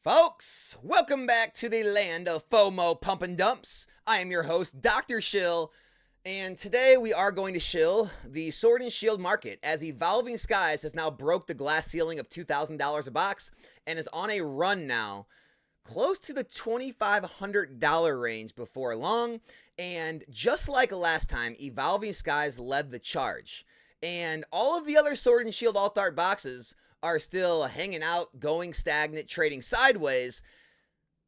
Folks, welcome back to the land of FOMO pump and dumps. I am your host, Dr. Shill, and today we are going to shill the Sword and Shield market as Evolving Skies has now broke the glass ceiling of $2,000 a box and is on a run now close to the $2,500 range before long. And just like last time, Evolving Skies led the charge. And all of the other Sword and Shield alt art boxes are still hanging out, going stagnant, trading sideways.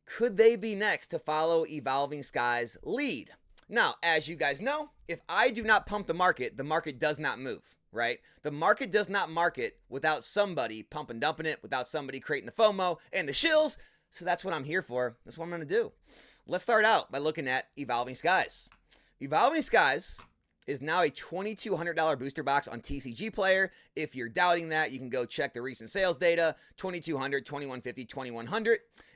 Could they be next to follow Evolving Skies' lead? Now, as you guys know, if I do not pump the market does not move, right? The market does not market without somebody pump and dumping it, without somebody creating the FOMO and the shills. So that's what I'm here for. That's what I'm going to do. Let's start out by looking at Evolving Skies. Evolving Skies is now a $2,200 booster box on TCG Player. If you're doubting that, you can go check the recent sales data, $2,200, $2,150, $2,100.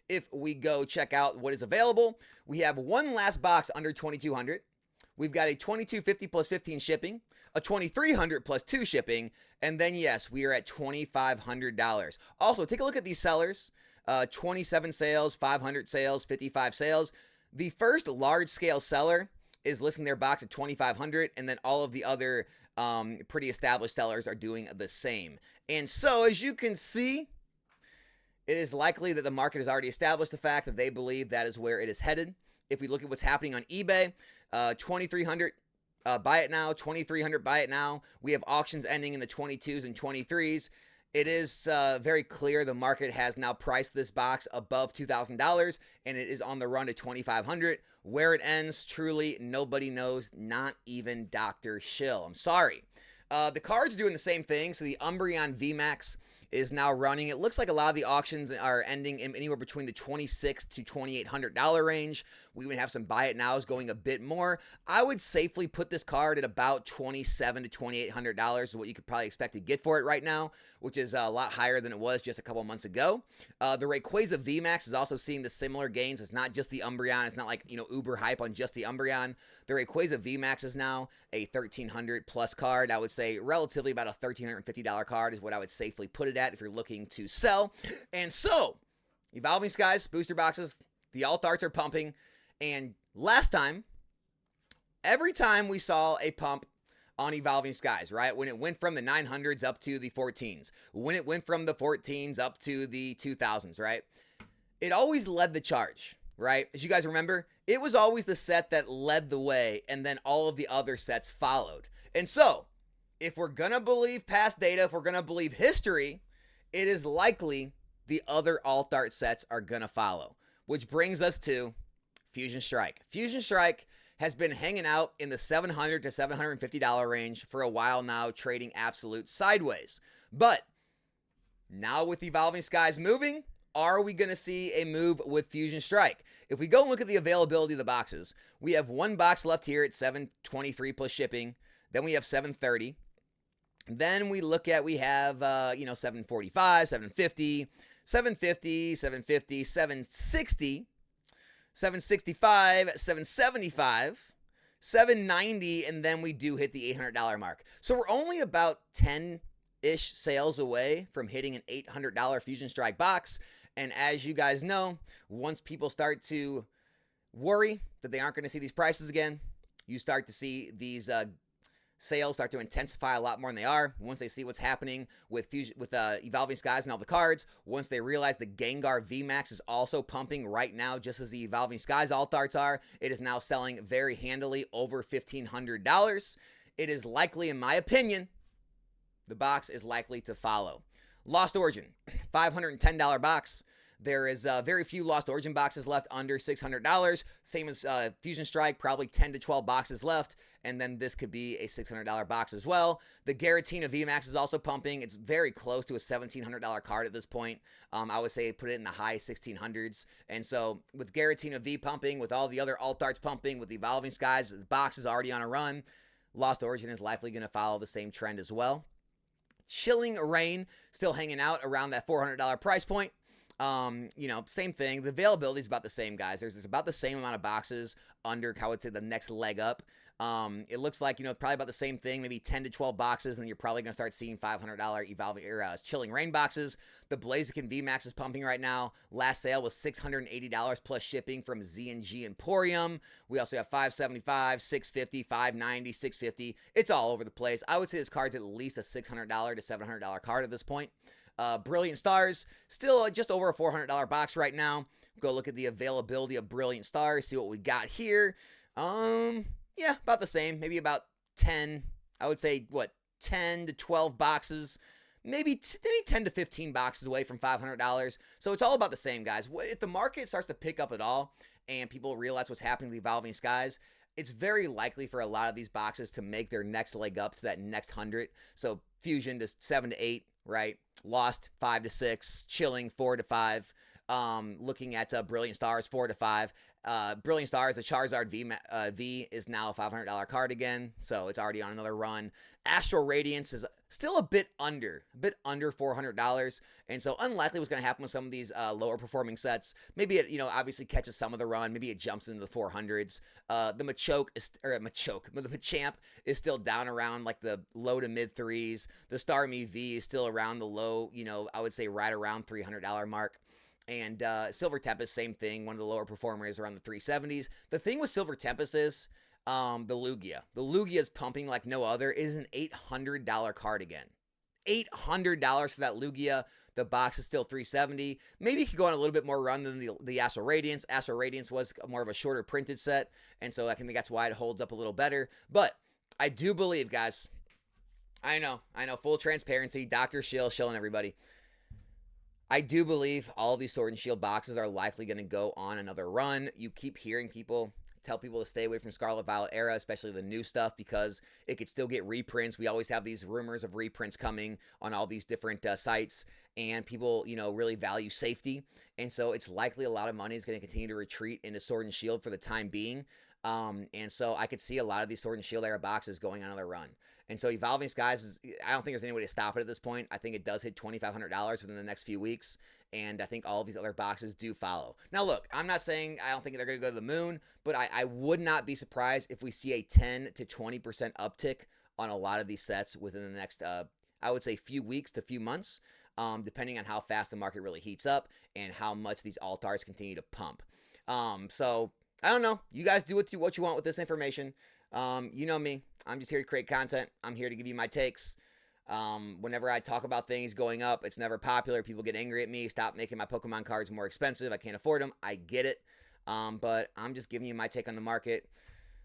If we go check out what is available, we have one last box under $2,200. We've got a $2,250 plus 15 shipping, a $2,300 plus 2 shipping, and then yes, we are at $2,500. Also, take a look at these sellers. 27 sales, 500 sales, 55 sales. The first large-scale seller is listing their box at $2,500, and then all of the other pretty established sellers are doing the same. And so, as you can see, it is likely that the market has already established the fact that they believe that is where it is headed. If we look at what's happening on eBay, $2,300 buy it now, $2,300 buy it now. We have auctions ending in the 22s and 23s. It is very clear the market has now priced this box above $2,000, and it is on the run to $2,500. Where it ends, truly, nobody knows, not even Dr. Shill. I'm sorry. The cards are doing the same thing. So the Umbreon VMAX is now running. It looks like a lot of the auctions are ending in anywhere between the $2,600 to $2,800 range. We would have some buy it nows going a bit more. I would safely put this card at about $2,700 to $2,800 is what you could probably expect to get for it right now, which is a lot higher than it was just a couple months ago. The Rayquaza VMAX is also seeing the similar gains. It's not just the Umbreon. It's not like, uber hype on just the Umbreon. The Rayquaza VMAX is now a $1,300 plus card. I would say relatively about a $1,350 card is what I would safely put it at if you're looking to sell. And so, Evolving Skies, booster boxes, the alt arts are pumping. And last time, every time we saw a pump on Evolving Skies, right? When it went from the 900s up to the 14s, when it went from the 14s up to the 2000s, right? It always led the charge, right? As you guys remember, it was always the set that led the way, and then all of the other sets followed. And so, if we're going to believe past data, if we're going to believe history, it is likely the other alt art sets are going to follow, which brings us to Fusion Strike. Fusion Strike has been hanging out in the $700 to $750 range for a while now, trading absolute sideways. But now with Evolving Skies moving, are we going to see a move with Fusion Strike? If we go and look at the availability of the boxes, we have one box left here at $723 plus shipping. Then we have $730. Then we look at, we have, $745, $750, $750, $750, $760, $765, $775, $790, and then we do hit the $800 mark. So we're only about 10-ish sales away from hitting an $800 Fusion Strike box. And as you guys know, once people start to worry that they aren't going to see these prices again, you start to see these sales start to intensify a lot more than they are. Once they see what's happening with Evolving Skies and all the cards, once they realize the Gengar VMAX is also pumping right now, just as the Evolving Skies alt arts are, it is now selling very handily over $1,500. It is likely, in my opinion, the box is likely to follow. Lost Origin, $510 box. There is very few Lost Origin boxes left under $600. Same as Fusion Strike, probably 10 to 12 boxes left. And then this could be a $600 box as well. The Giratina VMAX is also pumping. It's very close to a $1,700 card at this point. I would say put it in the high 1600s. And so with Giratina V pumping, with all the other alt arts pumping, with Evolving Skies, the box is already on a run. Lost Origin is likely going to follow the same trend as well. Chilling Rain still hanging out around that $400 price point. Same thing. The availability is about the same, guys. There's about the same amount of boxes under, I would say, the next leg up. It looks like, probably about the same thing, maybe 10 to 12 boxes, and then you're probably going to start seeing $500 evolving chilling rain boxes. The Blaziken VMAX is pumping right now. Last sale was $680 plus shipping from Z&G Emporium. We also have $575, $650, $590, $650. It's all over the place. I would say this card's at least a $600 to $700 card at this point. Brilliant Stars, still just over a $400 box right now. Go look at the availability of Brilliant Stars, see what we got here. Yeah, about the same. Maybe about 10, I would say, 10 to 12 boxes. Maybe 10 to 15 boxes away from $500. So it's all about the same, guys. If the market starts to pick up at all and people realize what's happening to the Evolving Skies, it's very likely for a lot of these boxes to make their next leg up to that next 100. So Fusion to 7 to 8, right? Lost 5 to 6. Chilling 4 to 5. Looking at Brilliant Stars 4 to 5. Brilliant Stars, the Charizard V is now a $500 card again, so it's already on another run. Astral Radiance is still a bit under $400, and so unlikely what's going to happen with some of these lower performing sets. Maybe it, obviously catches some of the run. Maybe it jumps into the 400s. The Machamp is still down around like the low to mid threes. The Starmie V is still around the low, I would say right around $300 mark. And Silver Tempest, same thing. One of the lower performers around the 370s. The thing with Silver Tempest is the Lugia. The Lugia is pumping like no other. It is an $800 card again. $800 for that Lugia. The box is still $370. Maybe it could go on a little bit more run than the Astral Radiance. Astral Radiance was more of a shorter printed set, and so I think that's why it holds up a little better. But I do believe, guys, I know, full transparency, Dr. Shill shilling everybody. I do believe all of these Sword and Shield boxes are likely going to go on another run. You keep hearing people tell people to stay away from Scarlet Violet era, especially the new stuff, because it could still get reprints. We always have these rumors of reprints coming on all these different sites, and people, really value safety. And so it's likely a lot of money is going to continue to retreat into Sword and Shield for the time being. And so I could see a lot of these Sword and Shield era boxes going on another run. And so Evolving Skies, I don't think there's any way to stop it at this point. I think it does hit $2,500 within the next few weeks, and I think all of these other boxes do follow. Now, look, I'm not saying I don't think they're going to go to the moon, but I would not be surprised if we see a 10 to 20% uptick on a lot of these sets within the next, I would say, few weeks to few months, depending on how fast the market really heats up and how much these altars continue to pump. So I don't know. You guys do what you want with this information. You know me. I'm just here to create content. I'm here to give you my takes. Whenever I talk about things going up, it's never popular. People get angry at me. Stop making my Pokemon cards more expensive. I can't afford them. I get it. But I'm just giving you my take on the market.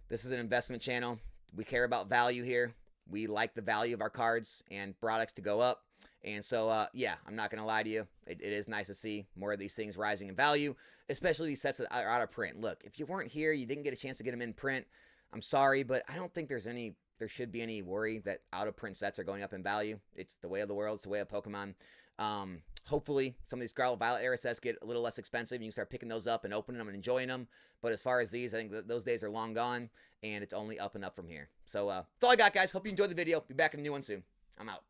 This is an investment channel. We care about value here. We like the value of our cards and products to go up. And so, yeah, I'm not going to lie to you. It is nice to see more of these things rising in value, especially these sets that are out of print. Look, if you weren't here, you didn't get a chance to get them in print, I'm sorry, but I don't think there should be any worry that out-of-print sets are going up in value. It's the way of the world. It's the way of Pokemon. Hopefully, some of these Scarlet Violet era sets get a little less expensive, and you can start picking those up and opening them and enjoying them. But as far as these, I think those days are long gone, and it's only up and up from here. So that's all I got, guys. Hope you enjoyed the video. Be back in a new one soon. I'm out.